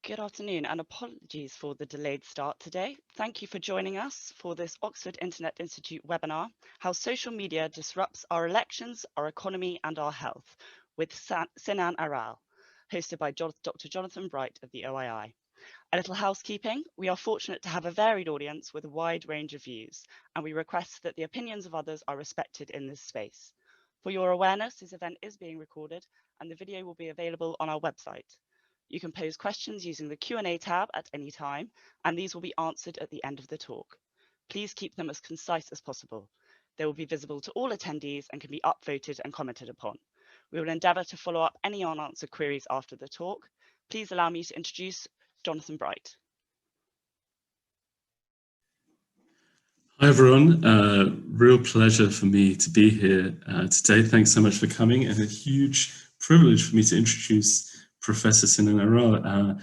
Good afternoon, and apologies for the delayed start today. Thank you for joining us for this Oxford Internet Institute webinar, How Social Media Disrupts Our Elections, Our Economy and Our Health, with Sinan Aral, hosted by Dr. Jonathan Bright of the OII. A little housekeeping: we are fortunate to have a varied audience with a wide range of views, and we request that the opinions of others are respected in this space. For your awareness, this event is being recorded, and the video will be available on our website. You can pose questions using the Q&A tab at any time, and these will be answered at the end of the talk. Please keep them as concise as possible. They will be visible to all attendees and can be upvoted and commented upon. We will endeavour to follow up any unanswered queries after the talk. Please allow me to introduce Jonathan Bright. Hi everyone, real pleasure for me to be here today. Thanks so much for coming, and a huge privilege for me to introduce Professor Sinan Aral.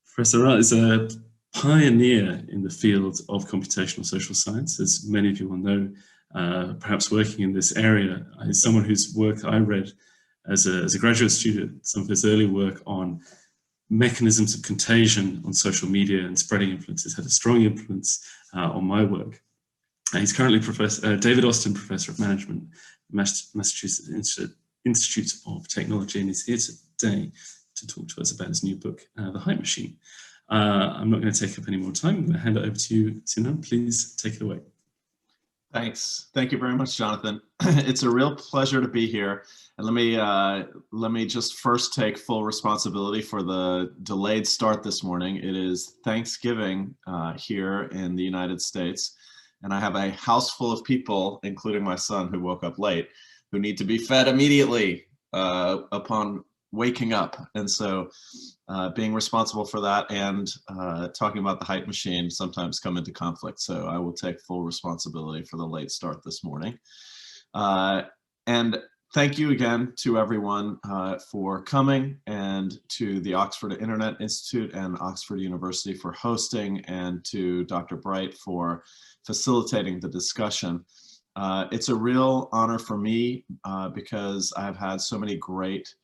Professor Aral is a pioneer in the field of computational social science, as many of you will know, perhaps working in this area. He's someone whose work I read as a graduate student, some of his early work on mechanisms of contagion on social media and spreading influences had a strong influence on my work. He's currently David Austin Professor of Management, Massachusetts Institute of Technology, and he's here today to talk to us about his new book, The Hype Machine. I'm not going to take up any more time. I'm going to hand it over to you, Sinan. Please take it away. Thanks. Thank you very much, Jonathan. It's a real pleasure to be here. And let me just first take full responsibility for the delayed start this morning. It is Thanksgiving here in the United States, and I have a house full of people, including my son who woke up late, who need to be fed immediately upon waking up. And so being responsible for that and talking about the hype machine sometimes come into conflict. So I will take full responsibility for the late start this morning. And thank you again to everyone for coming, and to the Oxford Internet Institute and Oxford University for hosting, and to Dr. Bright for facilitating the discussion. It's a real honor for me because I've had so many great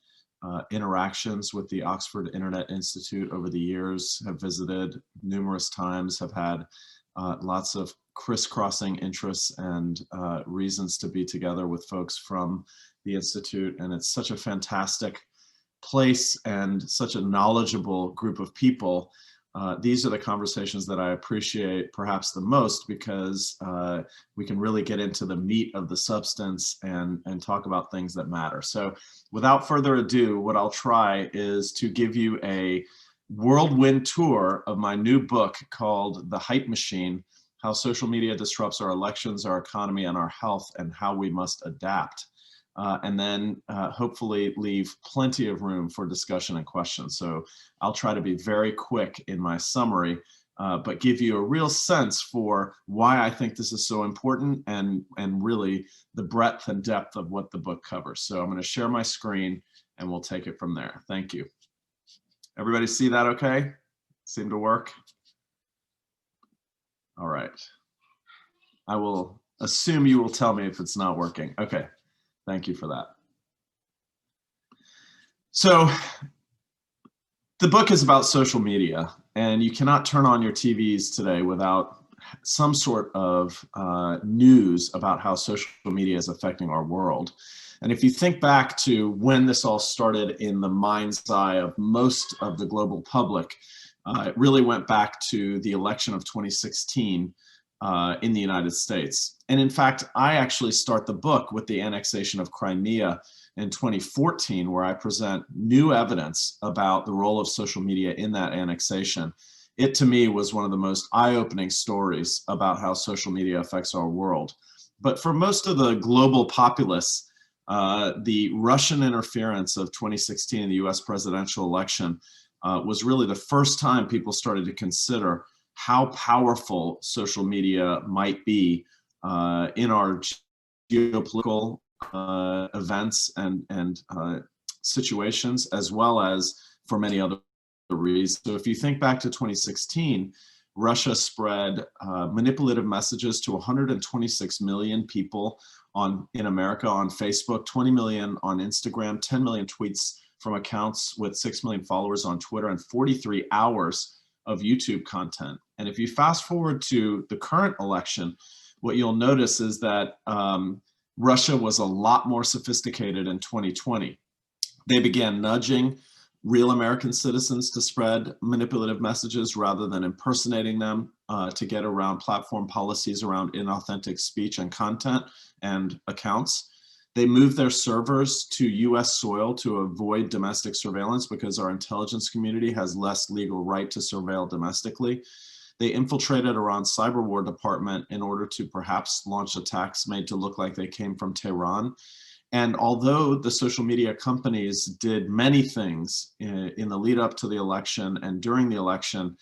interactions with the Oxford Internet Institute over the years, have visited numerous times, have had lots of crisscrossing interests and reasons to be together with folks from the Institute. And it's such a fantastic place and such a knowledgeable group of people. These are the conversations that I appreciate perhaps the most, because we can really get into the meat of the substance and talk about things that matter. So without further ado, what I'll try is to give you a whirlwind tour of my new book called The Hype Machine: How Social Media Disrupts Our Elections, Our Economy, and Our Health, and How We Must Adapt. And then hopefully leave plenty of room for discussion and questions. So I'll try to be very quick in my summary, but give you a real sense for why I think this is so important, and really the breadth and depth of what the book covers. So I'm going to share my screen and we'll take it from there. Thank you. Everybody see that okay? Seem to work? All right. I will assume you will tell me if it's not working. Okay. Thank you for that. So the book is about social media, and you cannot turn on your TVs today without some sort of news about how social media is affecting our world. And if you think back to when this all started in the mind's eye of most of the global public, it really went back to the election of 2016 in the United States. And in fact, I actually start the book with the annexation of Crimea in 2014, where I present new evidence about the role of social media in that annexation. It, to me, was one of the most eye-opening stories about how social media affects our world. But for most of the global populace, the Russian interference of 2016 in the US presidential election was really the first time people started to consider how powerful social media might be in our geopolitical events and situations, as well as for many other reasons. So if you think back to 2016, Russia spread manipulative messages to 126 million people in America on Facebook, 20 million on Instagram, 10 million tweets from accounts with 6 million followers on Twitter and 43 hours of YouTube content. And if you fast forward to the current election, what you'll notice is that Russia was a lot more sophisticated in 2020. They began nudging real American citizens to spread manipulative messages rather than impersonating them to get around platform policies around inauthentic speech and content and accounts. They moved their servers to US soil to avoid domestic surveillance because our intelligence community has less legal right to surveil domestically. They infiltrated Iran's cyber war department in order to perhaps launch attacks made to look like they came from Tehran. And although the social media companies did many things in the lead up to the election and during the election,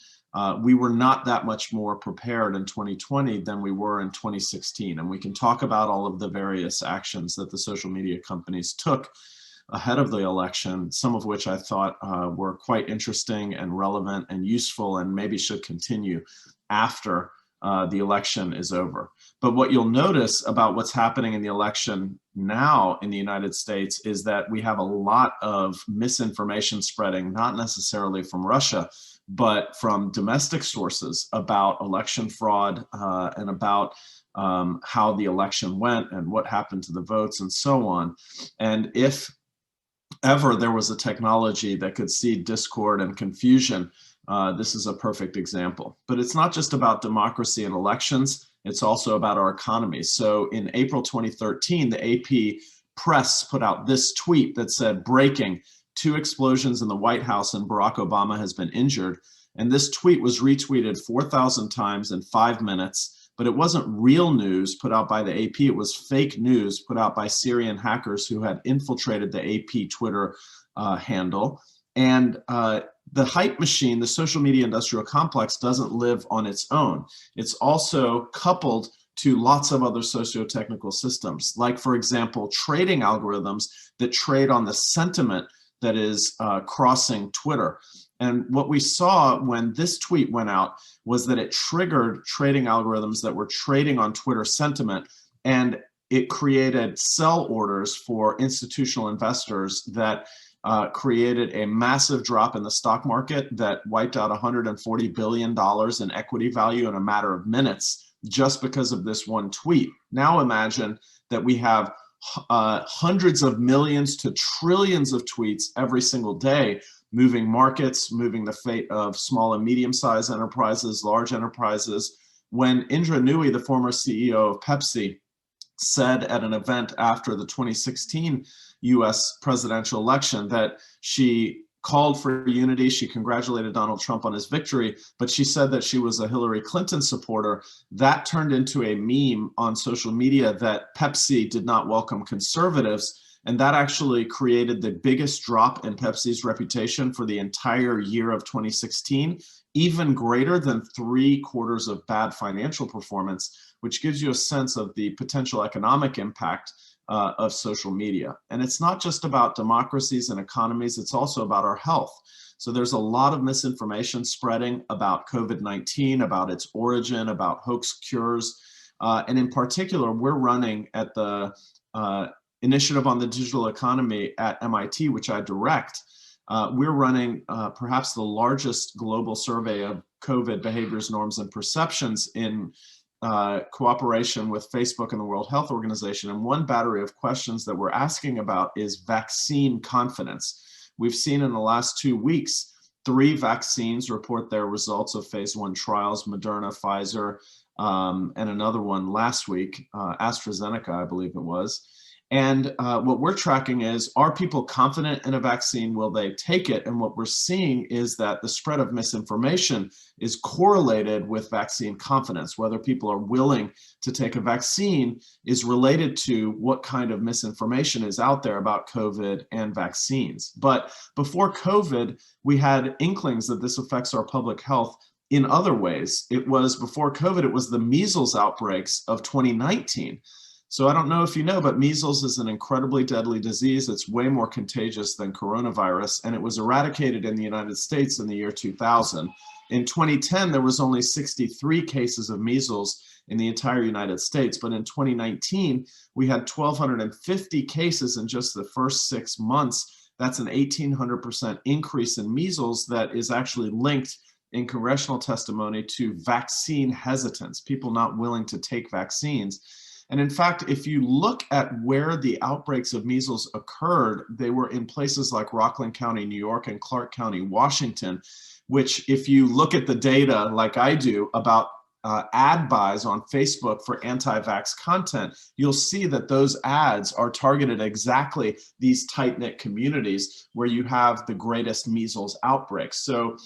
we were not that much more prepared in 2020 than we were in 2016. And we can talk about all of the various actions that the social media companies took ahead of the election, some of which I thought were quite interesting and relevant and useful and maybe should continue after the election is over. But what you'll notice about what's happening in the election now in the United States is that we have a lot of misinformation spreading, not necessarily from Russia, but from domestic sources about election fraud and about how the election went and what happened to the votes and so on. And if ever there was a technology that could seed discord and confusion, this is a perfect example. But it's not just about democracy and elections, it's also about our economy. So in April 2013, the AP press put out this tweet that said, "Breaking, 2 explosions in the White House and Barack Obama has been injured." And this tweet was retweeted 4,000 times in 5 minutes, but it wasn't real news put out by the AP, it was fake news put out by Syrian hackers who had infiltrated the AP Twitter handle. And the hype machine, the social media industrial complex, doesn't live on its own. It's also coupled to lots of other socio-technical systems, like, for example, trading algorithms that trade on the sentiment that is crossing Twitter. And what we saw when this tweet went out was that it triggered trading algorithms that were trading on Twitter sentiment, and it created sell orders for institutional investors that created a massive drop in the stock market that wiped out $140 billion in equity value in a matter of minutes just because of this one tweet. Now imagine that we have hundreds of millions to trillions of tweets every single day, moving markets, moving the fate of small and medium-sized enterprises, large enterprises. When Indra Nooyi, the former CEO of Pepsi, said at an event after the 2016 US presidential election that she called for unity, she congratulated Donald Trump on his victory, but she said that she was a Hillary Clinton supporter, that turned into a meme on social media that Pepsi did not welcome conservatives. And that actually created the biggest drop in Pepsi's reputation for the entire year of 2016, even greater than 3 quarters of bad financial performance, which gives you a sense of the potential economic impact of social media. And it's not just about democracies and economies, it's also about our health. So there's a lot of misinformation spreading about COVID-19, about its origin, about hoax cures. And in particular, we're running at the Initiative on the Digital Economy at MIT, which I direct. We're running perhaps the largest global survey of COVID behaviors, norms, and perceptions in cooperation with Facebook and the World Health Organization. And one battery of questions that we're asking about is vaccine confidence. We've seen in the last 2 weeks, 3 vaccines report their results of phase 1 trials, Moderna, Pfizer, and another one last week, AstraZeneca, I believe it was. And what we're tracking is, are people confident in a vaccine? Will they take it? And what we're seeing is that the spread of misinformation is correlated with vaccine confidence. Whether people are willing to take a vaccine is related to what kind of misinformation is out there about COVID and vaccines. But before COVID, we had inklings that this affects our public health in other ways. It was before COVID, it was the measles outbreaks of 2019. So I don't know if you know, but measles is an incredibly deadly disease. It's way more contagious than coronavirus, and it was eradicated in the United States in the year 2000. In 2010, there was only 63 cases of measles in the entire United States, but in 2019, we had 1,250 cases in just the first 6 months That's an 1,800% increase in measles that is actually linked in congressional testimony to vaccine hesitance, people not willing to take vaccines. And in fact, if you look at where the outbreaks of measles occurred, they were in places like Rockland County, New York, and Clark County, Washington, which if you look at the data like I do about ad buys on Facebook for anti-vax content, you'll see that those ads are targeted exactly these tight-knit communities where you have the greatest measles outbreaks. So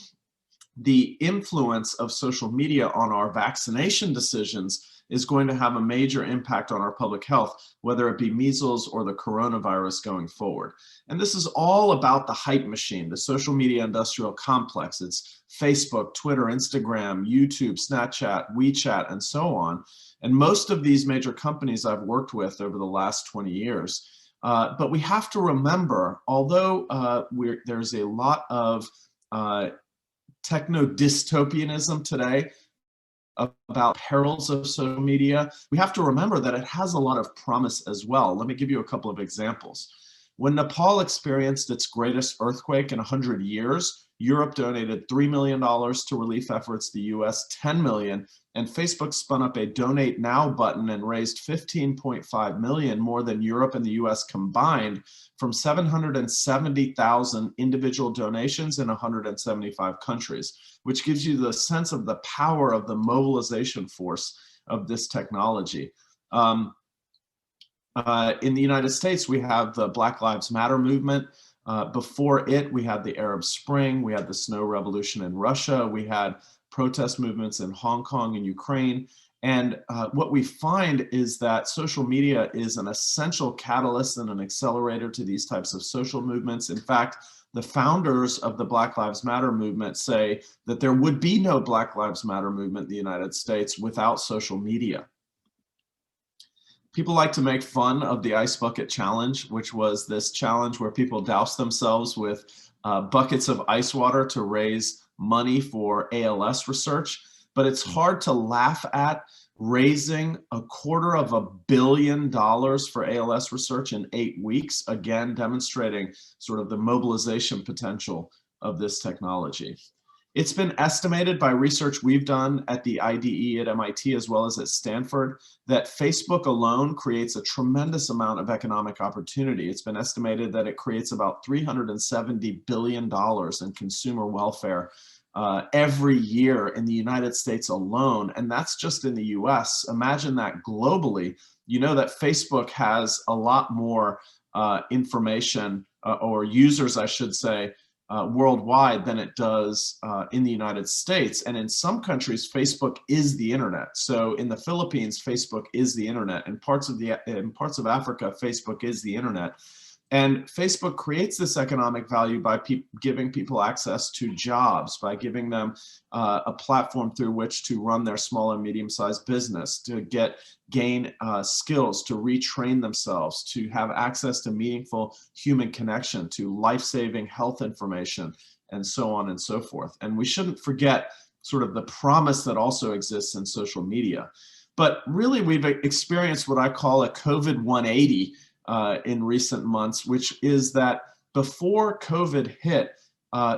the influence of social media on our vaccination decisions is going to have a major impact on our public health, whether it be measles or the coronavirus going forward. And this is all about the hype machine, the social media industrial complex. It's Facebook, Twitter, Instagram, YouTube, Snapchat, WeChat, and so on. And most of these major companies I've worked with over the last 20 years. But we have to remember, although there's a lot of techno-dystopianism today about perils of social media, we have to remember that it has a lot of promise as well. Let me give you a couple of examples. When Nepal experienced its greatest earthquake in 100 years, Europe donated $3 million to relief efforts, the US $10 million, and Facebook spun up a Donate Now button and raised $15.5 million, more than Europe and the US combined, from 770,000 individual donations in 175 countries, which gives you the sense of the power of the mobilization force of this technology. In the United States, we have the Black Lives Matter movement. Before it, we had the Arab Spring, we had the Snow Revolution in Russia, we had protest movements in Hong Kong and Ukraine. And what we find is that social media is an essential catalyst and an accelerator to these types of social movements. In fact, the founders of the Black Lives Matter movement say that there would be no Black Lives Matter movement in the United States without social media. People like to make fun of the Ice Bucket Challenge, which was this challenge where people douse themselves with buckets of ice water to raise money for ALS research. But it's hard to laugh at raising $250 million for ALS research in 8 weeks, again, demonstrating sort of the mobilization potential of this technology. It's been estimated by research we've done at the IDE at MIT as well as at Stanford that Facebook alone creates a tremendous amount of economic opportunity. It's been estimated that it creates about $370 billion in consumer welfare every year in the United States alone, and that's just in the US. Imagine that globally. You know that Facebook has a lot more information or users, I should say, worldwide than it does in the United States. And in some countries, Facebook is the internet. So in the Philippines, Facebook is the internet. In parts of Africa, Facebook is the internet. And Facebook creates this economic value by giving people access to jobs, by giving them a platform through which to run their small and medium-sized business, to gain skills, to retrain themselves, to have access to meaningful human connection, to life-saving health information, and so on and so forth. And we shouldn't forget sort of the promise that also exists in social media. But really, we've experienced what I call a COVID 180 in recent months, which is that before COVID hit,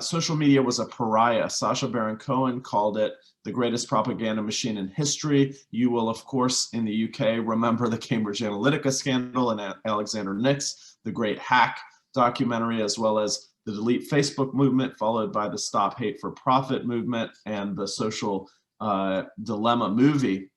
social media was a pariah. Sacha Baron Cohen called it the greatest propaganda machine in history. You will, of course, in the UK, remember the Cambridge Analytica scandal and Alexander Nix, the great hack documentary, as well as the Delete Facebook movement, followed by the Stop Hate for Profit movement and the Social Dilemma movie.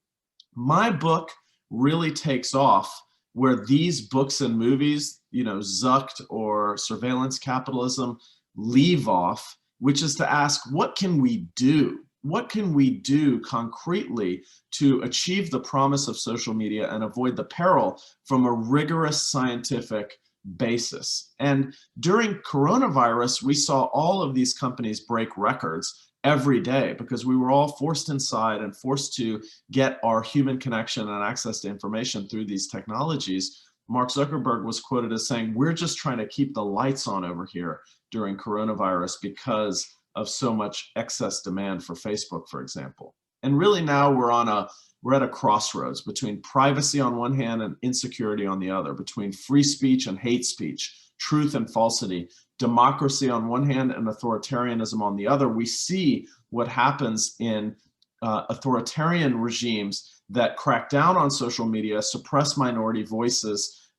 My book really takes off where these books and movies, you know, Zucked or Surveillance Capitalism, leave off, which is to ask, what can we do? What can we do concretely to achieve the promise of social media and avoid the peril from a rigorous scientific basis? And during coronavirus, we saw all of these companies break records every day because we were all forced inside and forced to get our human connection and access to information through these technologies. Mark Zuckerberg was quoted as saying, "We're just trying to keep the lights on over here during coronavirus because of so much excess demand for Facebook," for example. And really now we're at a crossroads between privacy on one hand and insecurity on the other, between free speech and hate speech, truth and falsity, democracy on one hand and authoritarianism on the other, we see what happens in authoritarian regimes that crack down on social media, suppress minority voices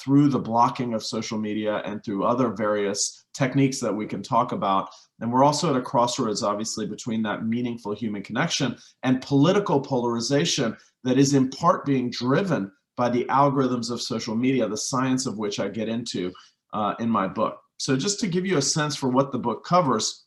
through the blocking of social media and through other various techniques that we can talk about. And we're also at a crossroads, obviously, between that meaningful human connection and political polarization that is in part being driven by the algorithms of social media, the science of which I get into in my book. So just to give you a sense for what the book covers,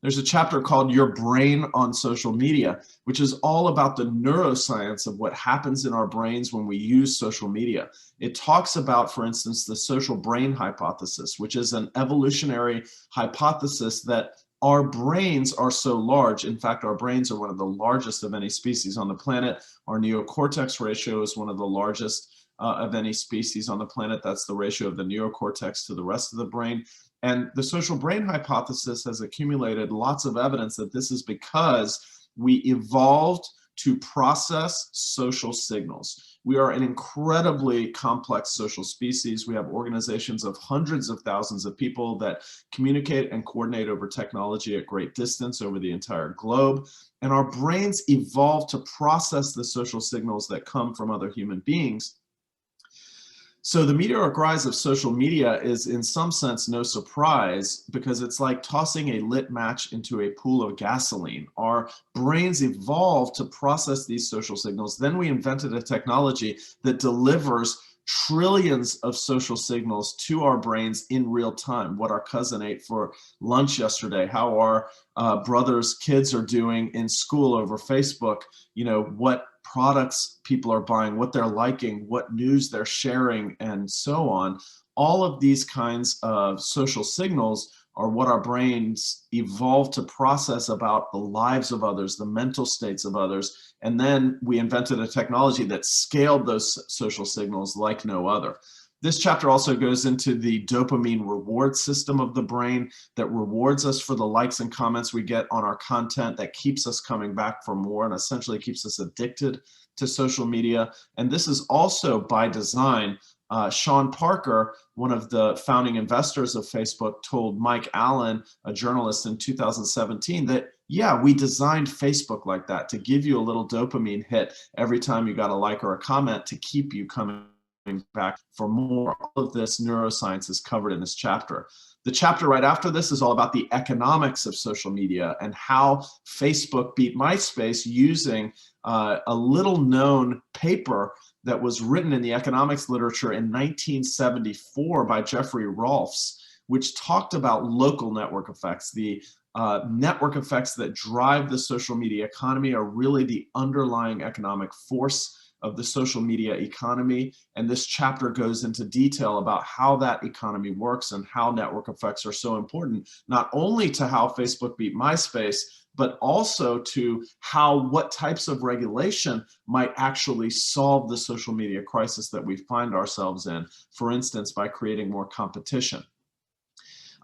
there's a chapter called Your Brain on Social Media, which is all about the neuroscience of what happens in our brains when we use social media. It talks about, for instance, the social brain hypothesis, which is an evolutionary hypothesis that our brains are so large. In fact, our brains are one of the largest of any species on the planet. Our neocortex ratio is one of the largest of any species on the planet. That's the ratio of the neocortex to the rest of the brain. And the social brain hypothesis has accumulated lots of evidence that this is because we evolved to process social signals. We are an incredibly complex social species. We have organizations of hundreds of thousands of people that communicate and coordinate over technology at great distance over the entire globe. And our brains evolved to process the social signals that come from other human beings. So the meteoric rise of social media is in some sense no surprise, because it's like tossing a lit match into a pool of gasoline. Our brains evolved to process these social signals. Then we invented a technology that delivers trillions of social signals to our brains in real time. What our cousin ate for lunch yesterday, how our brother's kids are doing in school over Facebook, you know, what products people are buying, what they're liking, what news they're sharing, and so on. All of these kinds of social signals are what our brains evolved to process about the lives of others, the mental states of others. And then we invented a technology that scaled those social signals like no other. This chapter also goes into the dopamine reward system of the brain that rewards us for the likes and comments we get on our content, that keeps us coming back for more and essentially keeps us addicted to social media. And this is also by design. Sean Parker, one of the founding investors of Facebook, told Mike Allen, a journalist in 2017, that, yeah, we designed Facebook like that, to give you a little dopamine hit every time you got a like or a comment to keep you coming back for more. All of this neuroscience is covered in this chapter. The chapter right after this is all about the economics of social media and how Facebook beat MySpace using a little known paper that was written in the economics literature in 1974 by Jeffrey Rolfs, which talked about local network effects. The network effects that drive the social media economy are really the underlying economic force of the social media economy. And this chapter goes into detail about how that economy works and how network effects are so important, not only to how Facebook beat MySpace, but also to what types of regulation might actually solve the social media crisis that we find ourselves in, for instance, by creating more competition.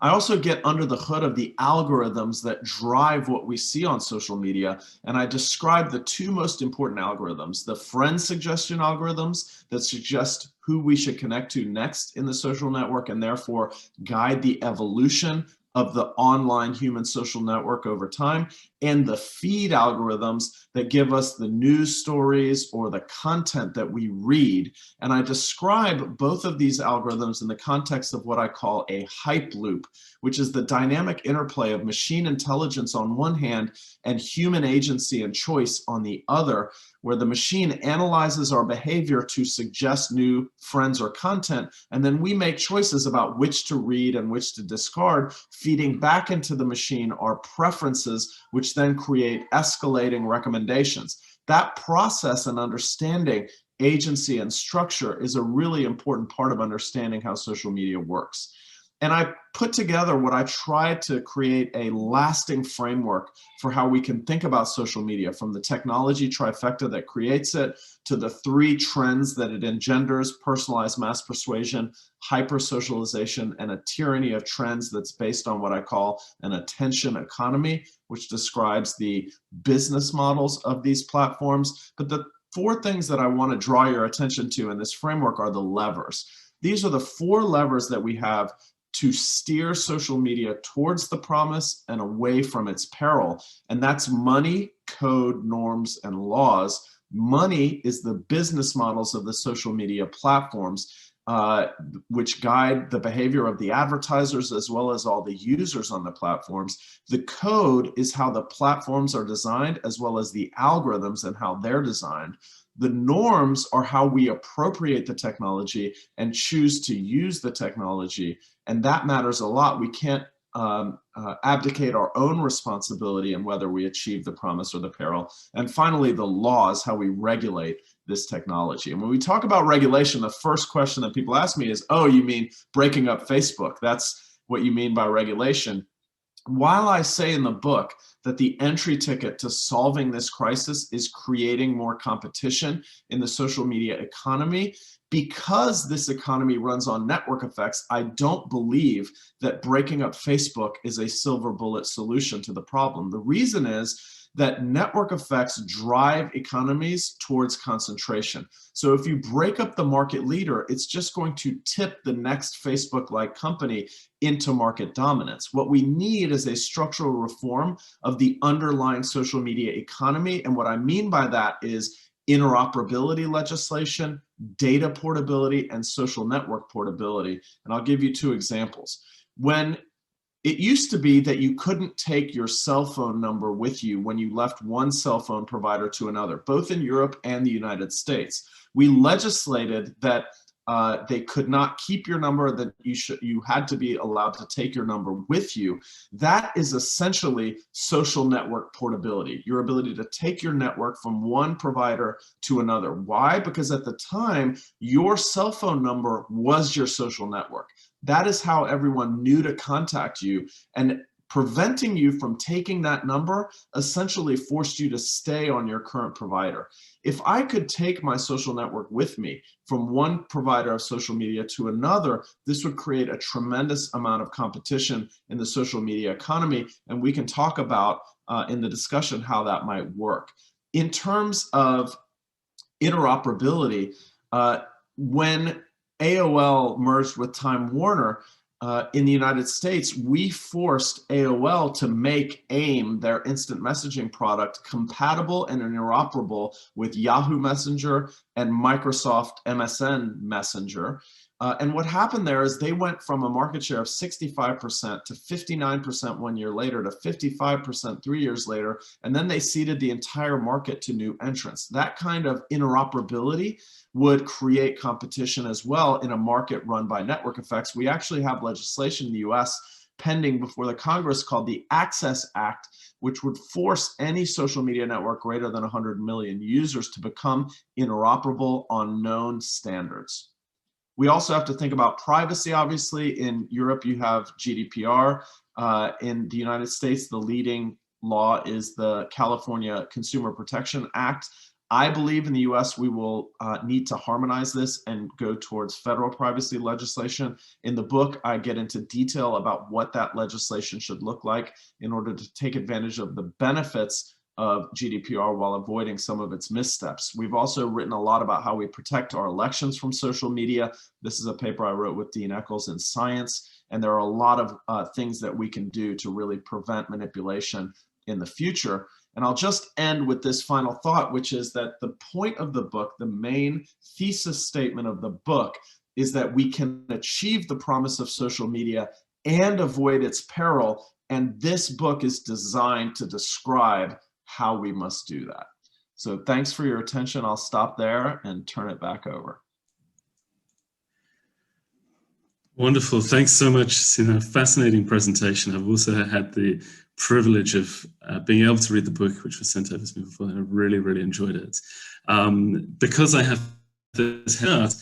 I also get under the hood of the algorithms that drive what we see on social media, and I describe the two most important algorithms: the friend suggestion algorithms that suggest who we should connect to next in the social network and therefore guide the evolution of the online human social network over time, and the feed algorithms that give us the news stories or the content that we read. And I describe both of these algorithms in the context of what I call a hype loop, which is the dynamic interplay of machine intelligence on one hand and human agency and choice on the other, where the machine analyzes our behavior to suggest new friends or content, and then we make choices about which to read and which to discard, feeding back into the machine our preferences, which then create escalating recommendations. That process and understanding agency and structure is a really important part of understanding how social media works. And I put together what I tried to create a lasting framework for how we can think about social media, from the technology trifecta that creates it to the three trends that it engenders: personalized mass persuasion, hyper-socialization, and a tyranny of trends that's based on what I call an attention economy, which describes the business models of these platforms. But the four things that I want to draw your attention to in this framework are the levers. These are the four levers that we have to steer social media towards the promise and away from its peril. And that's money, code, norms, and laws. Money is the business models of the social media platforms, which guide the behavior of the advertisers as well as all the users on the platforms. The code is how the platforms are designed, as well as the algorithms and how they're designed. The norms are how we appropriate the technology and choose to use the technology. And that matters a lot. We can't abdicate our own responsibility in whether we achieve the promise or the peril. And finally, the laws, how we regulate this technology. And when we talk about regulation, the first question that people ask me is, oh, you mean breaking up Facebook? That's what you mean by regulation. While I say in the book that the entry ticket to solving this crisis is creating more competition in the social media economy, because this economy runs on network effects, I don't believe that breaking up Facebook is a silver bullet solution to the problem. The reason is that network effects drive economies towards concentration. So if you break up the market leader, it's just going to tip the next Facebook-like company into market dominance. What we need is a structural reform of the underlying social media economy. And what I mean by that is interoperability legislation, data portability, and social network portability. And I'll give you two examples. When it used to be that you couldn't take your cell phone number with you when you left one cell phone provider to another, both in Europe and the United States. We legislated that they could not keep your number, that you had to be allowed to take your number with you. That is essentially social network portability, your ability to take your network from one provider to another. Why? Because at the time, your cell phone number was your social network. That is how everyone knew to contact you, and preventing you from taking that number essentially forced you to stay on your current provider. If I could take my social network with me from one provider of social media to another, this would create a tremendous amount of competition in the social media economy, and we can talk about in the discussion how that might work. In terms of interoperability, when AOL merged with Time Warner in the United States, we forced AOL to make AIM, their instant messaging product, compatible and interoperable with Yahoo Messenger and Microsoft MSN Messenger. And what happened there is they went from a market share of 65% to 59% 1 year later to 55% 3 years later, and then they ceded the entire market to new entrants. That kind of interoperability would create competition as well in a market run by network effects. We actually have legislation in the US pending before the Congress called the Access Act, which would force any social media network greater than 100 million users to become interoperable on known standards. We also have to think about privacy, obviously. In Europe, you have GDPR. In the United States, the leading law is the California Consumer Protection Act. I believe in the US we will need to harmonize this and go towards federal privacy legislation. In the book, I get into detail about what that legislation should look like in order to take advantage of the benefits of GDPR while avoiding some of its missteps. We've also written a lot about how we protect our elections from social media. This is a paper I wrote with Dean Eccles in Science, and there are a lot of things that we can do to really prevent manipulation in the future. And I'll just end with this final thought, which is that the point of the book, the main thesis statement of the book, is that we can achieve the promise of social media and avoid its peril. And this book is designed to describe how we must do that. So thanks for your attention. I'll stop there and turn it back over. Wonderful. Thanks so much, Sina. Fascinating presentation. I've also had the privilege of being able to read the book, which was sent over to me before, and I really, really enjoyed it. Because I have this head,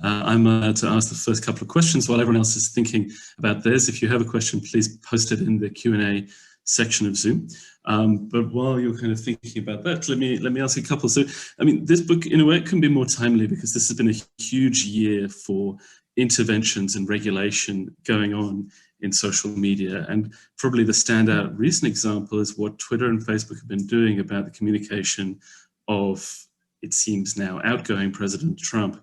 I'm to ask the first couple of questions while everyone else is thinking about theirs. If you have a question, please post it in the Q&A section of Zoom. But while you're kind of thinking about that, let me ask a couple. So, I mean, this book, in a way, can be more timely because this has been a huge year for interventions and regulation going on in social media. And probably the standout recent example is what Twitter and Facebook have been doing about the communication of, it seems now, outgoing President Trump.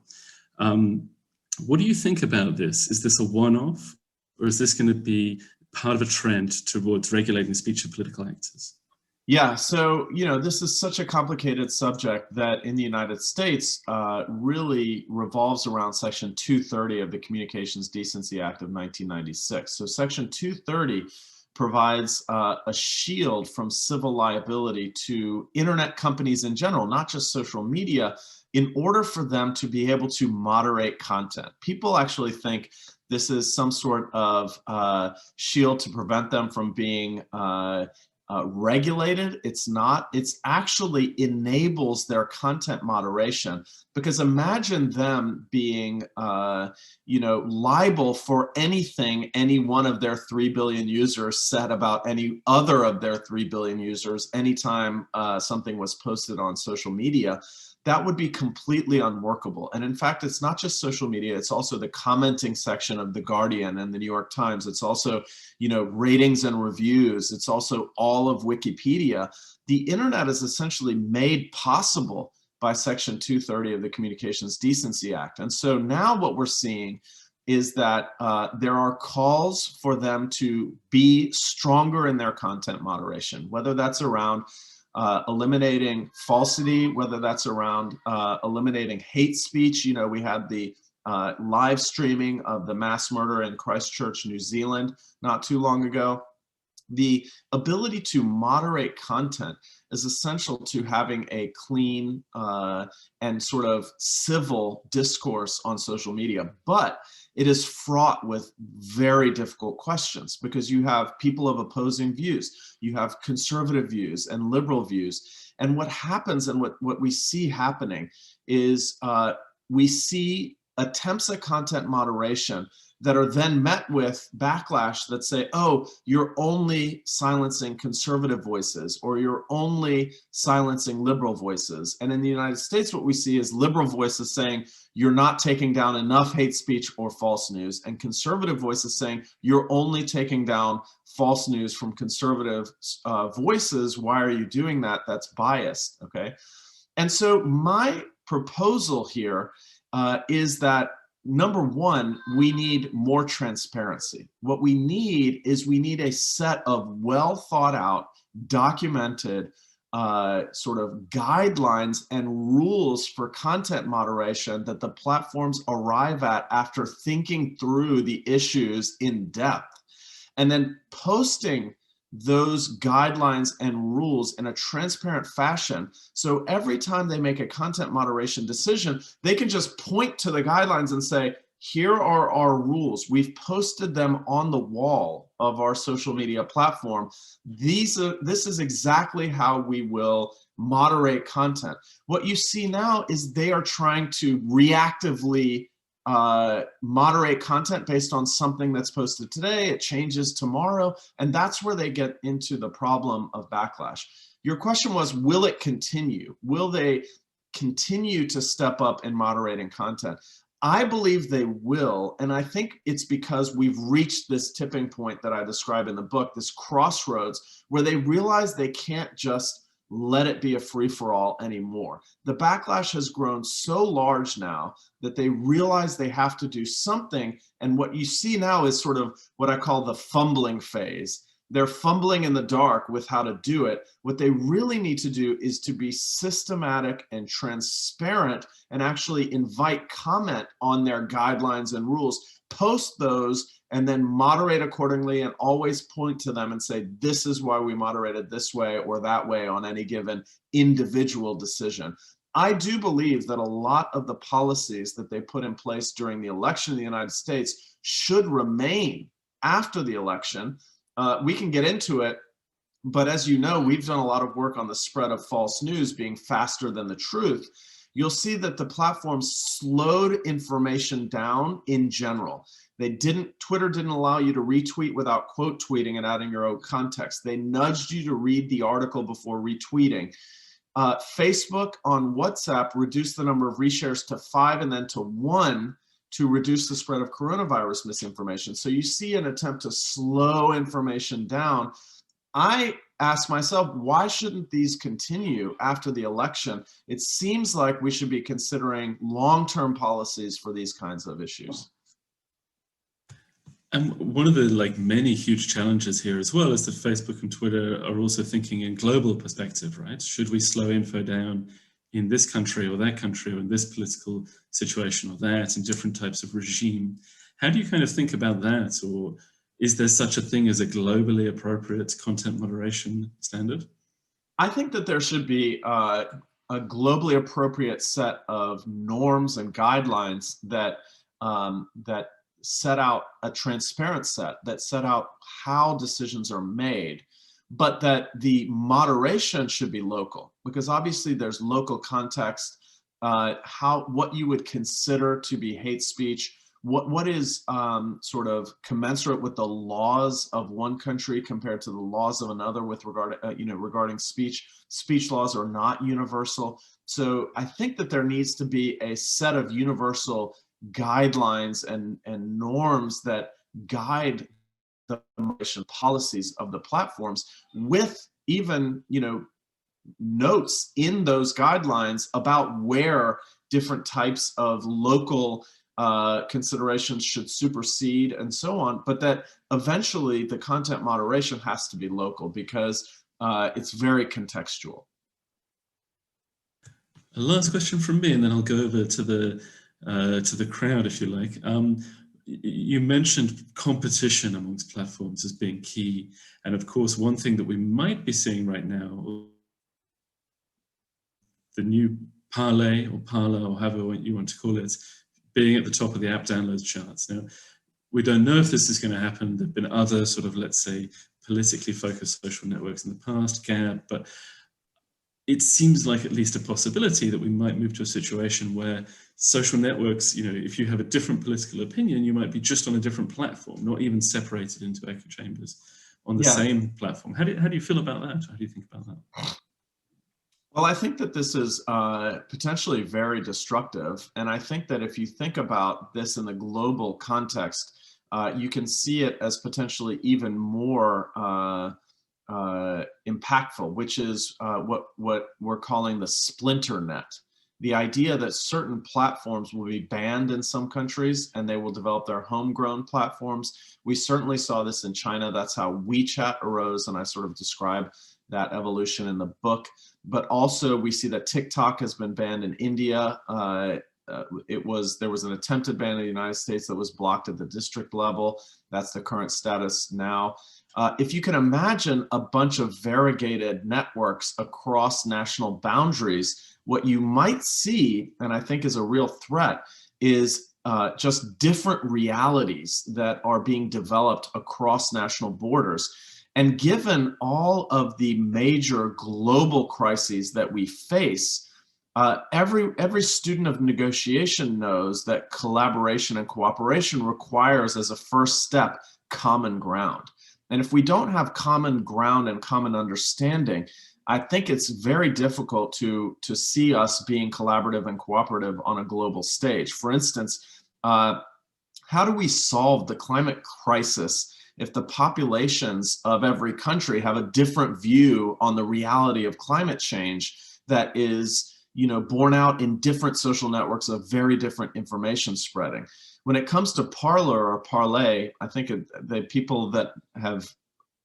What do you think about this? Is this a one-off, or is this going to be part of a trend towards regulating the speech of political actors? Yeah, so, this is such a complicated subject that in the United States really revolves around Section 230 of the Communications Decency Act of 1996. So Section 230 provides a shield from civil liability to internet companies in general, not just social media, in order for them to be able to moderate content. People actually think this is some sort of shield to prevent them from being regulated. It's not. It's actually enables their content moderation, because imagine them being liable for anything any one of their 3 billion users said about any other of their 3 billion users anytime something was posted on social media. That would be completely unworkable. And in fact, it's not just social media, it's also the commenting section of The Guardian and the New York Times. It's also, ratings and reviews. It's also all of Wikipedia. The internet is essentially made possible by Section 230 of the Communications Decency Act. And so now what we're seeing is that there are calls for them to be stronger in their content moderation, whether that's around eliminating falsity, whether that's around eliminating hate speech. We had the live streaming of the mass murder in Christchurch, New Zealand, not too long ago. The ability to moderate content is essential to having a clean and sort of civil discourse on social media. But it is fraught with very difficult questions, because you have people of opposing views, you have conservative views and liberal views. And what happens, and what we see happening, is we see attempts at content moderation that are then met with backlash that say, oh, you're only silencing conservative voices, or you're only silencing liberal voices. And in the United States, what we see is liberal voices saying, you're not taking down enough hate speech or false news, and conservative voices saying, you're only taking down false news from conservative voices. Why are you doing that? That's biased, okay? And so my proposal here is that, number one, we need more transparency. What we need is a set of well thought out, documented sort of guidelines and rules for content moderation that the platforms arrive at after thinking through the issues in depth, and then posting those guidelines and rules in a transparent fashion. So every time they make a content moderation decision, they can just point to the guidelines and say, here are our rules. We've posted them on the wall of our social media platform. This is exactly how we will moderate content. What you see now is they are trying to reactively moderate content based on something that's posted today. It changes tomorrow, and that's where they get into the problem of backlash. Your question was, will it continue? Will they continue to step up in moderating content? I believe they will, and I think it's because we've reached this tipping point that I describe in the book, this crossroads, where they realize they can't just let it be a free-for-all anymore. The backlash has grown so large now that they realize they have to do something, and what you see now is sort of what I call the fumbling phase. They're fumbling in the dark with how to do it. What they really need to do is to be systematic and transparent and actually invite comment on their guidelines and rules, post those, and then moderate accordingly, and always point to them and say, this is why we moderated this way or that way on any given individual decision. I do believe that a lot of the policies that they put in place during the election in the United States should remain after the election. We can get into it, but as you know, we've done a lot of work on the spread of false news being faster than the truth. You'll see that the platforms slowed information down in general. Twitter didn't allow you to retweet without quote tweeting and adding your own context. They nudged you to read the article before retweeting. Facebook on WhatsApp reduced the number of reshares to 5 and then to 1 to reduce the spread of coronavirus misinformation. So you see an attempt to slow information down. I ask myself, why shouldn't these continue after the election? It seems like we should be considering long-term policies for these kinds of issues. And one of the many huge challenges here as well is that Facebook and Twitter are also thinking in global perspective, right? Should we slow info down in this country or that country or in this political situation or that, in different types of regime? How do you kind of think about that? Or is there such a thing as a globally appropriate content moderation standard? I think that there should be a globally appropriate set of norms and guidelines that that set out a transparent set, that set out how decisions are made, but that the moderation should be local, because obviously there's local context, what you would consider to be hate speech, what is sort of commensurate with the laws of one country compared to the laws of another with regard to, regarding speech. Speech laws are not universal. So I think that there needs to be a set of universal guidelines and norms that guide the moderation policies of the platforms, with even, notes in those guidelines about where different types of local considerations should supersede and so on, but that eventually the content moderation has to be local, because it's very contextual. A last question from me, and then I'll go over to the crowd, if you like. You mentioned competition amongst platforms as being key, and of course, one thing that we might be seeing right now, the new Parlay or Parler or however you want to call it, being at the top of the app download charts. Now, we don't know if this is going to happen. There have been other sort of, let's say, politically focused social networks in the past, Gab, but it seems like at least a possibility that we might move to a situation where social networks, if you have a different political opinion, you might be just on a different platform, not even separated into echo chambers on the same platform. How do you feel about that? How do you think about that? Well, I think that this is potentially very destructive. And I think that if you think about this in the global context, you can see it as potentially even more impactful, which is what we're calling the Splinter Net. The idea that certain platforms will be banned in some countries and they will develop their homegrown platforms. We certainly saw this in China. That's how WeChat arose, and I sort of describe that evolution in the book. But also we see that TikTok has been banned in India. There was an attempted ban in the United States that was blocked at the district level. That's the current status now. If you can imagine a bunch of variegated networks across national boundaries, what you might see, and I think is a real threat, is just different realities that are being developed across national borders. And given all of the major global crises that we face, every student of negotiation knows that collaboration and cooperation requires, as a first step, common ground. And if we don't have common ground and common understanding, I think it's very difficult to see us being collaborative and cooperative on a global stage. For instance, how do we solve the climate crisis if the populations of every country have a different view on the reality of climate change that is, borne out in different social networks of very different information spreading? When it comes to Parler or Parlay, I think the people that have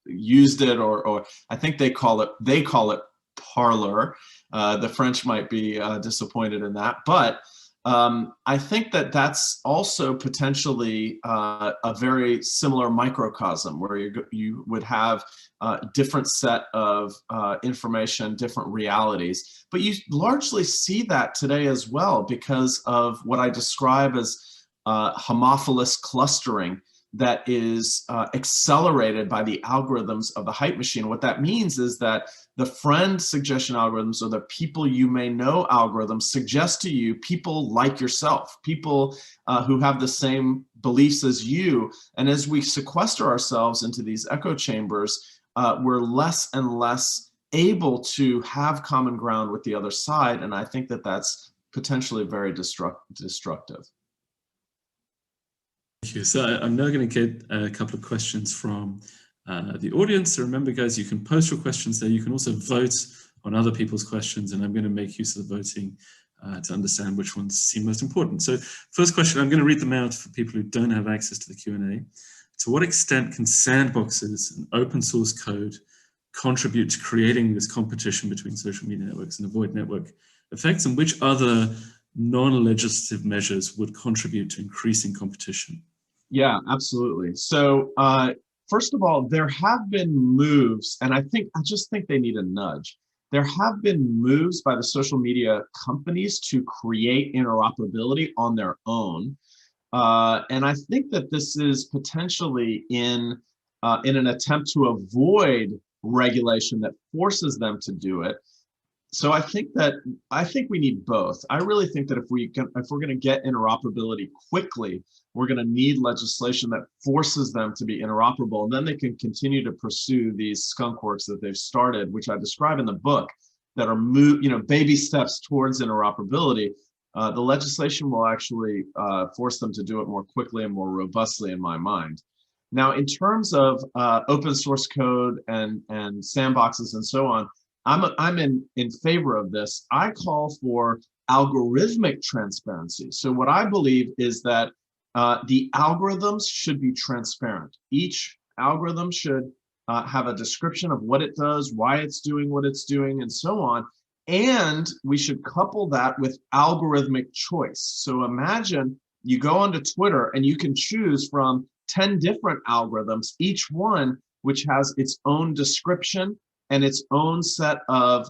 used it, or I think they call it Parler. The French might be disappointed in that, but I think that that's also potentially a very similar microcosm where you would have a different set of information, different realities. But you largely see that today as well because of what I describe as homophilous clustering that is accelerated by the algorithms of the hype machine. What that means is that the friend suggestion algorithms, or the people you may know algorithms, suggest to you people like yourself, people who have the same beliefs as you. And as we sequester ourselves into these echo chambers, we're less and less able to have common ground with the other side. And I think that that's potentially very destructive. Thank you. So I'm now going to get a couple of questions from the audience. So remember, guys, you can post your questions there. You can also vote on other people's questions, and I'm going to make use of the voting to understand which ones seem most important. So first question, I'm going to read them out for people who don't have access to the Q&A. to what extent can sandboxes and open source code contribute to creating this competition between social media networks and avoid network effects, and which other non-legislative measures would contribute to increasing competition? Yeah, absolutely. So first of all, there have been moves, and I just think they need a nudge. There have been moves by the social media companies to create interoperability on their own. And I think that this is potentially in an attempt to avoid regulation that forces them to do it. So I think we need both. I really think that if we're going to get interoperability quickly, we're going to need legislation that forces them to be interoperable, and then they can continue to pursue these skunk works that they've started, which I describe in the book, that are baby steps towards interoperability. The legislation will actually force them to do it more quickly and more robustly, in my mind. Now, in terms of open source code and sandboxes and so on, I'm in favor of this. I call for algorithmic transparency. So what I believe is that the algorithms should be transparent. Each algorithm should have a description of what it does, why it's doing what it's doing, and so on. And we should couple that with algorithmic choice. So imagine you go onto Twitter and you can choose from 10 different algorithms, each one which has its own description and its own set of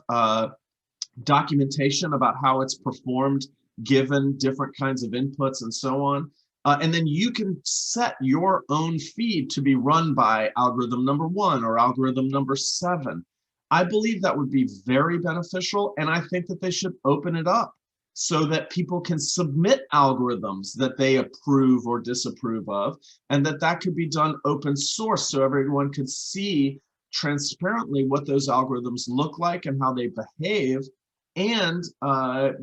documentation about how it's performed given different kinds of inputs and so on. And then you can set your own feed to be run by algorithm number 1 or algorithm number 7. I believe that would be very beneficial, and I think that they should open it up so that people can submit algorithms that they approve or disapprove of, and that could be done open source so everyone could see transparently what those algorithms look like and how they behave, and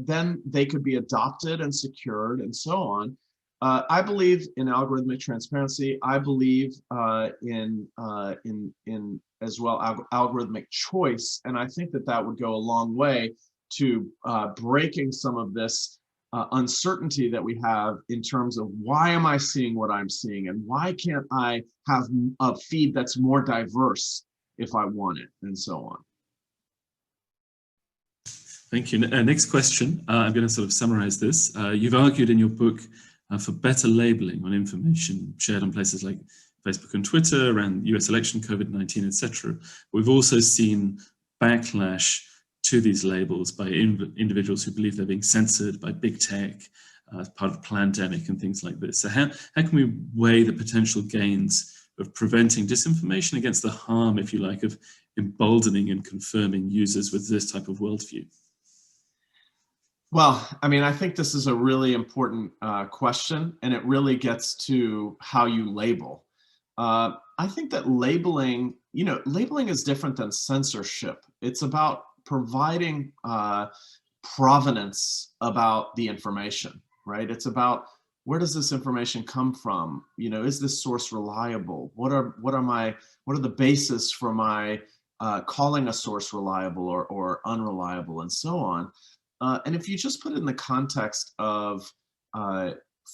then they could be adopted and secured and so on. I believe in algorithmic transparency. I believe in as well algorithmic choice, and I think that would go a long way to breaking some of this uncertainty that we have in terms of why am I seeing what I'm seeing, and why can't I have a feed that's more diverse if I want it, and so on. Thank you. Next question. I'm going to sort of summarize this. You've argued in your book for better labeling on information shared on places like Facebook and Twitter around US election, COVID-19, etc. We've also seen backlash to these labels by individuals who believe they're being censored by big tech as part of the pandemic and things like this. So how can we weigh the potential gains of preventing disinformation against the harm, if you like, of emboldening and confirming users with this type of worldview? Well, I mean, I think this is a really important question, and it really gets to how you label. I think that labeling is different than censorship. It's about providing provenance about the information, right? It's about, where does this information come from? Is this source reliable? What are the basis for my calling a source reliable or unreliable, and so on. And if you just put it in the context of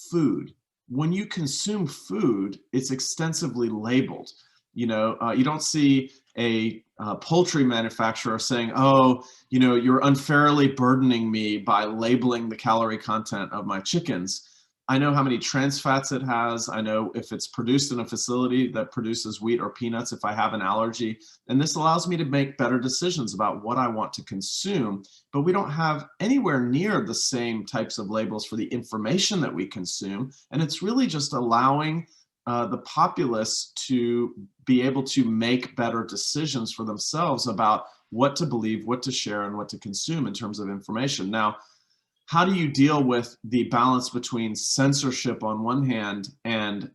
food, when you consume food, it's extensively labeled. You don't see a poultry manufacturer saying, oh, you're unfairly burdening me by labeling the calorie content of my chickens. I know how many trans fats it has. I know if it's produced in a facility that produces wheat or peanuts, if I have an allergy. And this allows me to make better decisions about what I want to consume. But we don't have anywhere near the same types of labels for the information that we consume. And it's really just allowing the populace to be able to make better decisions for themselves about what to believe, what to share, and what to consume in terms of information. Now, how do you deal with the balance between censorship on one hand and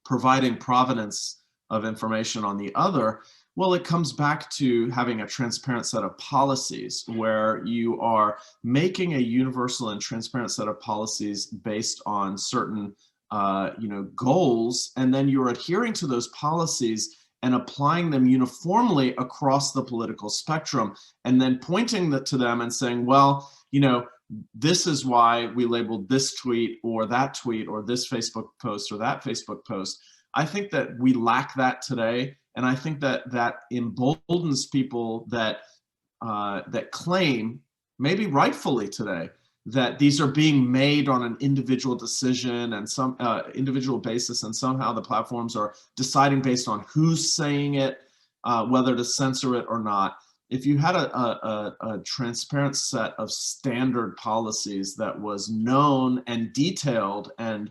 providing provenance of information on the other? Well, it comes back to having a transparent set of policies where you are making a universal and transparent set of policies based on certain goals, and then you're adhering to those policies and applying them uniformly across the political spectrum, and then pointing to them and saying, well, this is why we labeled this tweet or that tweet or this Facebook post or that Facebook post. I think that we lack that today, and I think that that emboldens people that that claim, maybe rightfully today, that these are being made on an individual decision and some individual basis, and somehow the platforms are deciding based on who's saying it, whether to censor it or not. If you had a transparent set of standard policies that was known and detailed, and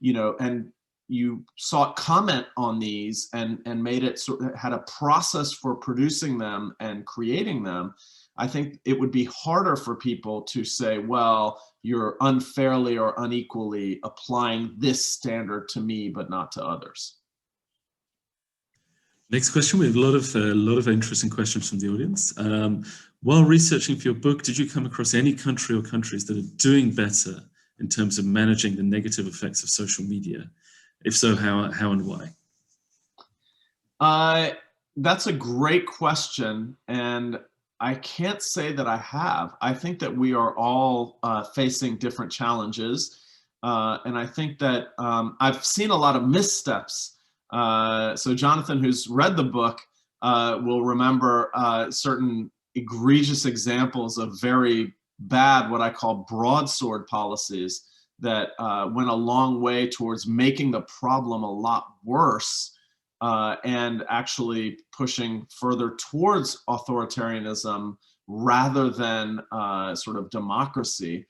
and you sought comment on these and made it had a process for producing them and creating them, I think it would be harder for people to say, well, you're unfairly or unequally applying this standard to me, but not to others. Next question. We have a lot of interesting questions from the audience. While researching for your book, did you come across any country or countries that are doing better in terms of managing the negative effects of social media? If so, how and why? That's a great question, and I can't say that I have. I think that we are all facing different challenges, and I think that I've seen a lot of missteps. So Jonathan, who's read the book, will remember certain egregious examples of very bad, what I call broadsword policies, that went a long way towards making the problem a lot worse, and actually pushing further towards authoritarianism rather than sort of democracy.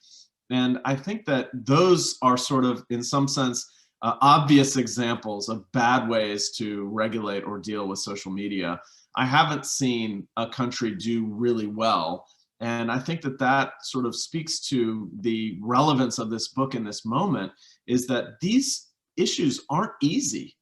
And I think that those are sort of, in some sense, obvious examples of bad ways to regulate or deal with social media. I haven't seen a country do really well. And I think that that sort of speaks to the relevance of this book in this moment, is that these issues aren't easy.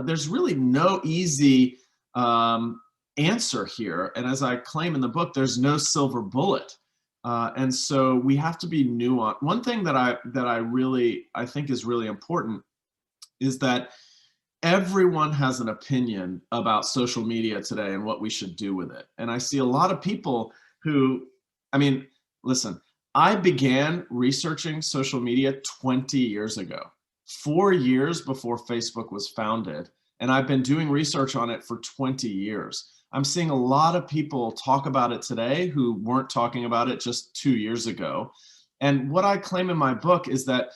There's really no easy answer here. And as I claim in the book, there's no silver bullet. And so we have to be nuanced. One thing that I think is really important is that everyone has an opinion about social media today and what we should do with it. And I see a lot of people who, I mean, listen, I began researching social media 20 years ago, 4 years before Facebook was founded. And I've been doing research on it for 20 years. I'm seeing a lot of people talk about it today who weren't talking about it just 2 years ago. And what I claim in my book is that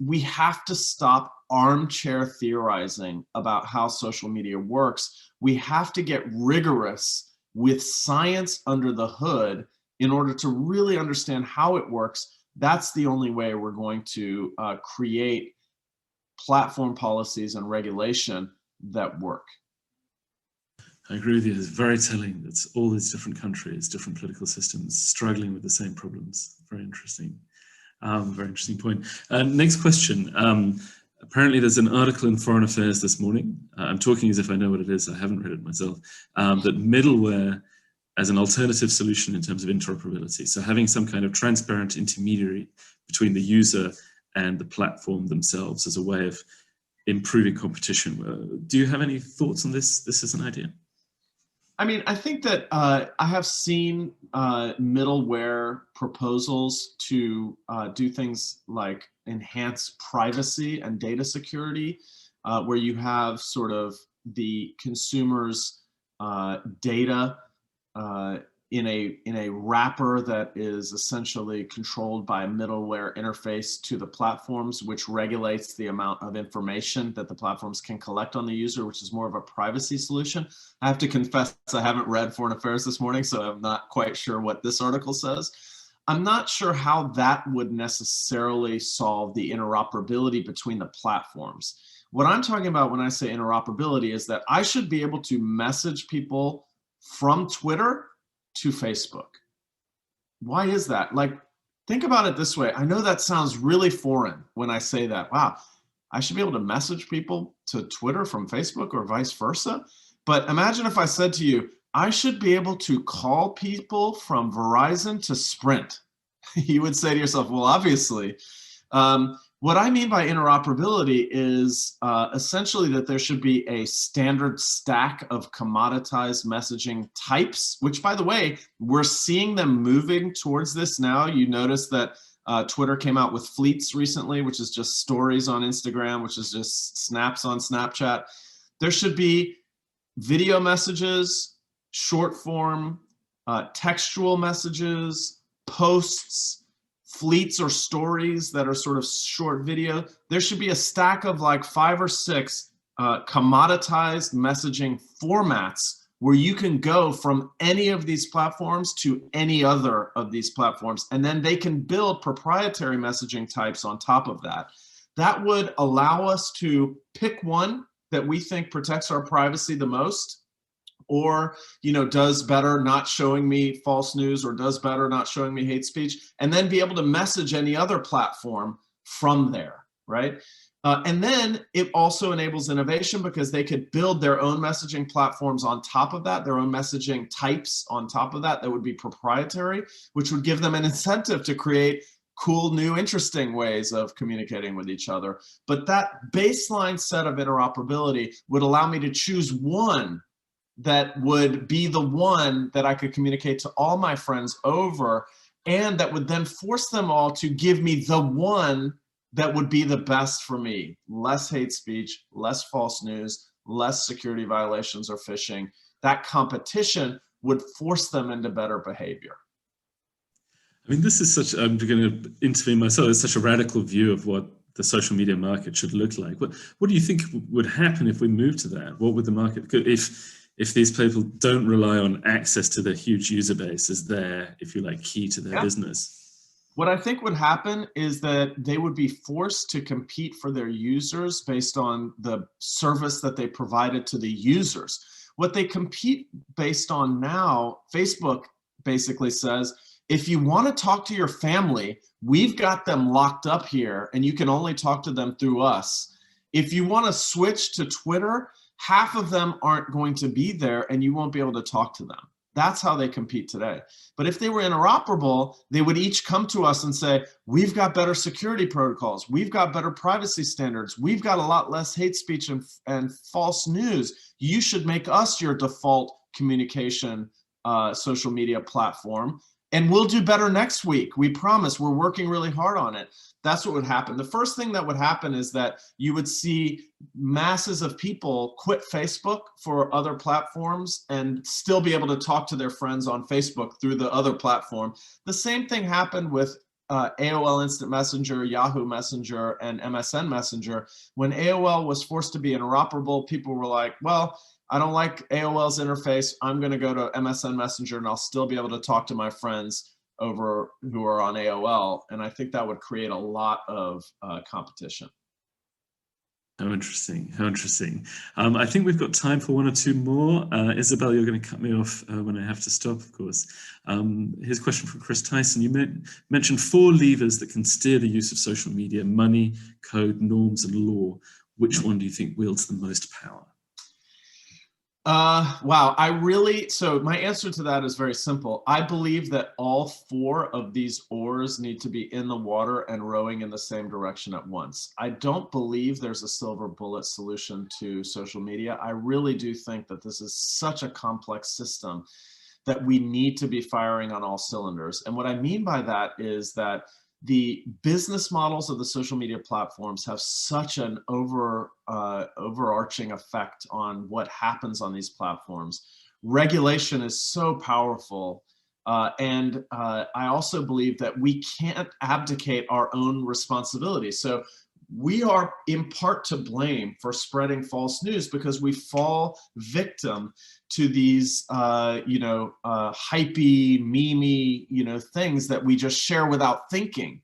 we have to stop armchair theorizing about how social media works. We have to get rigorous with science under the hood in order to really understand how it works. That's the only way we're going to create platform policies and regulation that work. I agree with you. It's very telling that all these different countries, different political systems struggling with the same problems. Very interesting. Very interesting point. Next question. Apparently there's an article in Foreign Affairs this morning. I'm talking as if I know what it is. I haven't read it myself. That middleware as an alternative solution in terms of interoperability. So having some kind of transparent intermediary between the user and the platform themselves as a way of improving competition. Do you have any thoughts on this? This is an idea. I mean, I think that I have seen middleware proposals to do things like enhance privacy and data security, where you have sort of the consumer's data in a wrapper that is essentially controlled by a middleware interface to the platforms, which regulates the amount of information that the platforms can collect on the user, which is more of a privacy solution. I have to confess, I haven't read Foreign Affairs this morning, so I'm not quite sure what this article says. I'm not sure how that would necessarily solve the interoperability between the platforms. What I'm talking about when I say interoperability is that I should be able to message people from Twitter to Facebook. Why is that? Like, think about it this way. I know that sounds really foreign when I say that. Wow, I should be able to message people to Twitter from Facebook or vice versa. But imagine if I said to you, I should be able to call people from Verizon to Sprint. You would say to yourself, well, obviously. What I mean by interoperability is essentially that there should be a standard stack of commoditized messaging types, which, by the way, we're seeing them moving towards this now. You notice that Twitter came out with Fleets recently, which is just stories on Instagram, which is just snaps on Snapchat. There should be video messages, short form, textual messages, posts, fleets or stories that are sort of short video. There should be a stack of like 5 or 6 commoditized messaging formats where you can go from any of these platforms to any other of these platforms, and then they can build proprietary messaging types on top of that. That would allow us to pick one that we think protects our privacy the most, or does better not showing me false news, or does better not showing me hate speech, and then be able to message any other platform from there, right? And then it also enables innovation because they could build their own messaging platforms on top of that, their own messaging types on top of that would be proprietary, which would give them an incentive to create cool, new, interesting ways of communicating with each other. But that baseline set of interoperability would allow me to choose one that would be the one that I could communicate to all my friends over, and that would then force them all to give me the one that would be the best for me. Less hate speech, less false news, less security violations or phishing. That competition would force them into better behavior. I mean, this is such, I'm going to intervene myself, it's such a radical view of what the social media market should look like. What do you think would happen if we move to that? What would the market, if these people don't rely on access to their huge user base as their, if you like, key to their business? What I think would happen is that they would be forced to compete for their users based on the service that they provided to the users. What they compete based on now, Facebook basically says, if you want to talk to your family, we've got them locked up here and you can only talk to them through us. If you want to switch to Twitter, half of them aren't going to be there and you won't be able to talk to them. That's how they compete today. But if they were interoperable, they would each come to us and say, we've got better security protocols, we've got better privacy standards, we've got a lot less hate speech and false news. You should make us your default communication social media platform. And we'll do better next week. We promise. We're working really hard on it. That's what would happen. The first thing that would happen is that you would see masses of people quit Facebook for other platforms and still be able to talk to their friends on Facebook through the other platform. The same thing happened with AOL Instant Messenger, Yahoo Messenger, and MSN Messenger. When AOL was forced to be interoperable, people were like, well, I don't like AOL's interface. I'm going to go to MSN Messenger and I'll still be able to talk to my friends over who are on AOL. And I think that would create a lot of competition. How interesting, how interesting. I think we've got time for 1 or 2 more. Isabel, you're going to cut me off when I have to stop, of course. Here's a question from Chris Tyson. You mentioned 4 levers that can steer the use of social media: money, code, norms, and law. Which one do you think wields the most power? Wow, so my answer to that is very simple. I believe that all 4 of these oars need to be in the water and rowing in the same direction at once. I don't believe there's a silver bullet solution to social media. I really do think that this is such a complex system that we need to be firing on all cylinders. And what I mean by that is that the business models of the social media platforms have such an overarching effect on what happens on these platforms. Regulation is so powerful. And I also believe that we can't abdicate our own responsibility. So we are in part to blame for spreading false news because we fall victim to these, hypey, memey, things that we just share without thinking.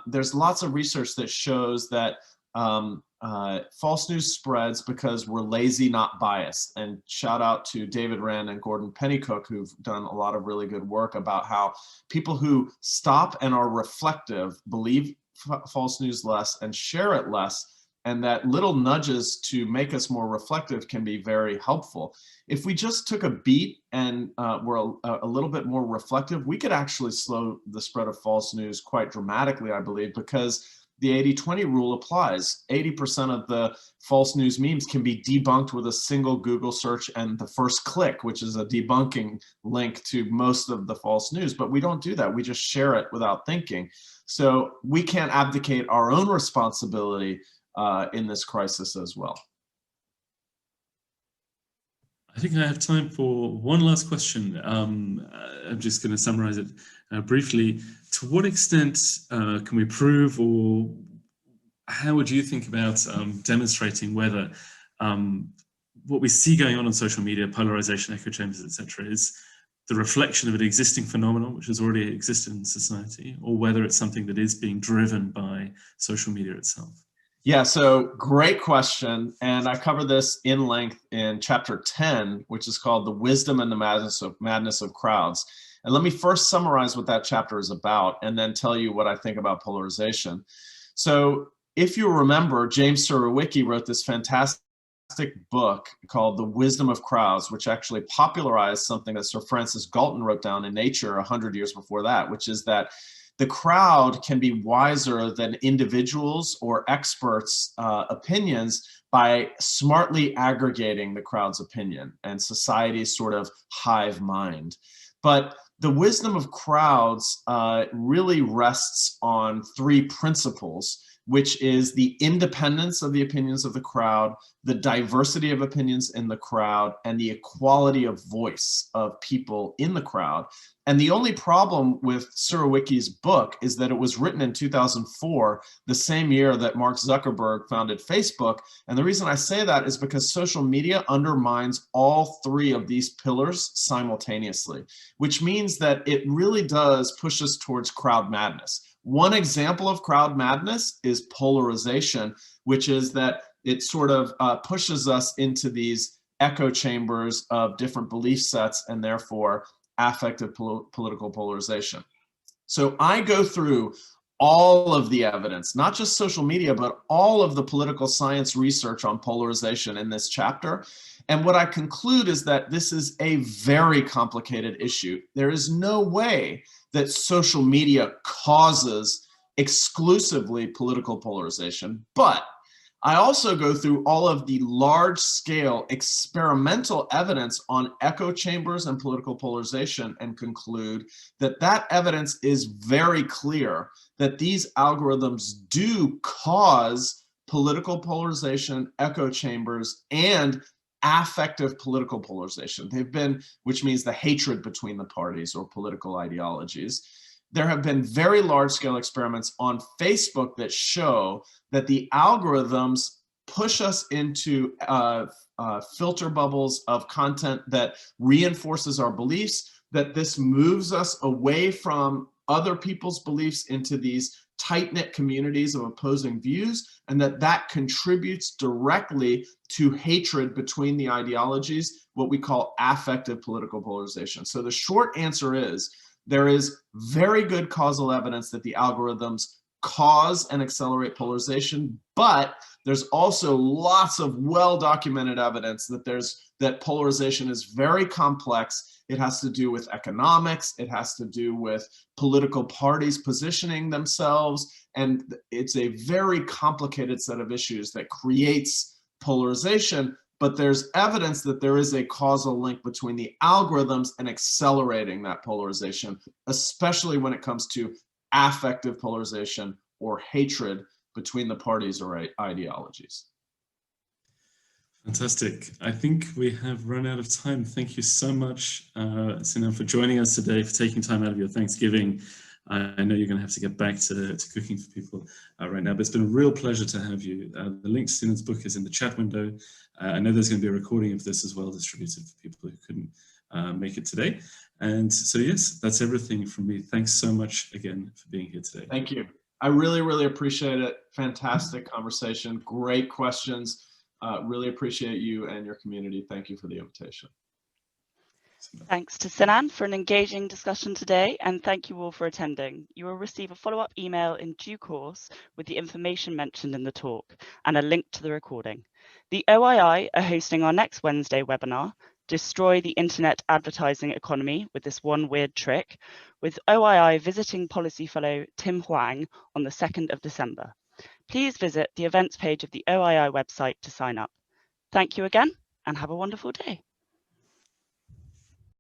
There's lots of research that shows that false news spreads because we're lazy, not biased. And shout out to David Rand and Gordon Pennycook, who've done a lot of really good work about how people who stop and are reflective believe false news less and share it less, and that little nudges to make us more reflective can be very helpful. If we just took a beat and were a little bit more reflective, we could actually slow the spread of false news quite dramatically, I believe, because the 80-20 rule applies. 80% of the false news memes can be debunked with a single Google search and the first click, which is a debunking link to most of the false news. But we don't do that. We just share it without thinking. So we can't abdicate our own responsibility in this crisis as well. I think I have time for one last question. I'm just going to summarize it briefly. To what extent can we prove, or how would you think about demonstrating whether what we see going on social media, polarization, echo chambers, etc., is the reflection of an existing phenomenon which has already existed in society, or whether it's something that is being driven by social media itself? Yeah, so great question. And I cover this in length in chapter 10, which is called The Wisdom and the Madness of Crowds. And let me first summarize what that chapter is about and then tell you what I think about polarization. So if you remember, James Surowiecki wrote this fantastic book called The Wisdom of Crowds, which actually popularized something that Sir Francis Galton wrote down in Nature 100 years before that, which is that the crowd can be wiser than individuals or experts' opinions by smartly aggregating the crowd's opinion and society's sort of hive mind. But the wisdom of crowds really rests on three principles, which is the independence of the opinions of the crowd, the diversity of opinions in the crowd, and the equality of voice of people in the crowd. And the only problem with Surowiecki's book is that it was written in 2004, the same year that Mark Zuckerberg founded Facebook. And the reason I say that is because social media undermines all three of these pillars simultaneously, which means that it really does push us towards crowd madness. One example of crowd madness is polarization, which is that it sort of pushes us into these echo chambers of different belief sets and therefore affective political polarization. So I go through all of the evidence, not just social media, but all of the political science research on polarization in this chapter. And what I conclude is that this is a very complicated issue. There is no way that social media causes exclusively political polarization, but I also go through all of the large-scale experimental evidence on echo chambers and political polarization and conclude that that evidence is very clear that these algorithms do cause political polarization, echo chambers, and affective political polarization. They've been, which means the hatred between the parties or political ideologies. There have been very large-scale experiments on Facebook that show that the algorithms push us into filter bubbles of content that reinforces our beliefs, that this moves us away from other people's beliefs into these tight-knit communities of opposing views, and that contributes directly to hatred between the ideologies, what we call affective political polarization. So the short answer is, there is very good causal evidence that the algorithms cause and accelerate polarization, but there's also lots of well-documented evidence that polarization is very complex. It has to do with economics, it has to do with political parties positioning themselves, and it's a very complicated set of issues that creates polarization. But there's evidence that there is a causal link between the algorithms and accelerating that polarization, especially when it comes to affective polarization or hatred between the parties or ideologies. Fantastic. I think we have run out of time. Thank you so much, Sinan, for joining us today, for taking time out of your Thanksgiving. I know you're going to have to get back to cooking for people right now, but it's been a real pleasure to have you. The link to Sinan's book is in the chat window. I know there's going to be a recording of this as well, distributed for people who couldn't make it today. And so, yes, that's everything from me. Thanks so much again for being here today. Thank you. I really, really appreciate it. Fantastic conversation. Great questions. Really appreciate you and your community. Thank you for the invitation. Thanks to Sinan for an engaging discussion today, and thank you all for attending. You will receive a follow-up email in due course with the information mentioned in the talk and a link to the recording. The OII are hosting our next Wednesday webinar, Destroy the Internet Advertising Economy with This One Weird Trick, with OII visiting policy fellow Tim Huang on the 2nd of December. please visit the events page of the OII website to sign up. Thank you again and have a wonderful day.